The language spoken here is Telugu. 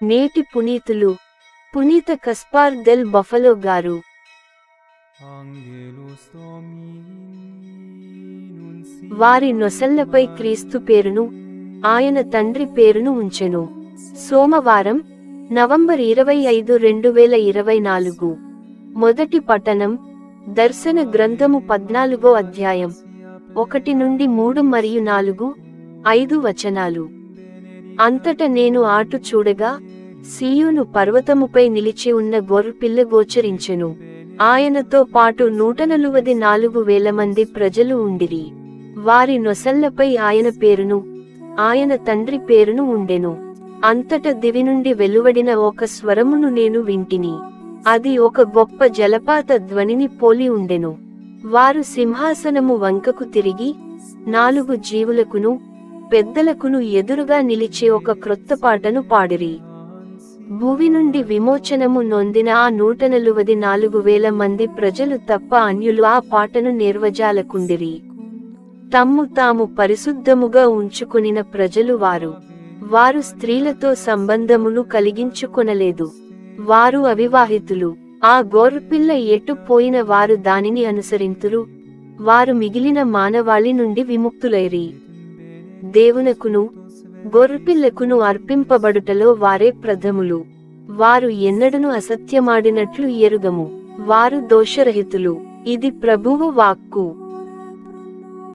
నేటి పునీతులు పునీత కస్పార్ దెల్ బఫలో గారు. వారి నొసళ్లపై క్రీస్తు పేరును, ఆయన తండ్రి పేరును ఉంచెను. సోమవారం, నవంబర్ 25, 2024. మొదటి పఠనం దర్శన గ్రంథము 14వ అధ్యాయం 1-3 మరియు 4-5 వచనాలు. అంతట నేను ఆటు చూడగా, సీయోను పర్వతముపై నిలిచి ఉన్న గొర్రెపిల్ల గోచరించెను. ఆయనతో పాటు 144,000 మంది ప్రజలు ఉండిరి. వారి నొసళ్లపై ఆయన పేరును, ఆయన తండ్రి పేరును ఉండెను. అంతట దివి నుండి వెలువడిన ఒక స్వరమును నేను వింటిని. అది ఒక గొప్ప జలపాత ధ్వనిని పోలి ఉండెను. వారు సింహాసనము వంకకు తిరిగి 4 జీవులకును పెద్దలకును ఎదురుగా నిలిచి ఒక క్రొత్త పాటను పాడిరి. భూమి నుండి విమోచనము నొందిన ఆ 144,000 మంది ప్రజలు తప్ప అన్యులు ఆ పాటను నిర్వజాలకుండిరి. తమ్ము తాము పరిశుద్ధముగా ఉంచుకొనిన ప్రజలు వారు. వారు స్త్రీలతో సంబంధమును కలిగించుకొనలేదు. వారు అవివాహితులు. ఆ గొర్రెపిల్ల ఎటు పోయిన వారు దానిని అనుసరింతురు. వారు మిగిలిన మానవాళి నుండి విముక్తులైరి. దేవునకును గొర్రెపిల్లకును అర్పింపబడుటలో వారే ప్రథములు. వారు ఎన్నడను అసత్యమాడినట్లు ఎరుగము. వారు దోషరహితులు. ఇది ప్రభువు వాక్కు.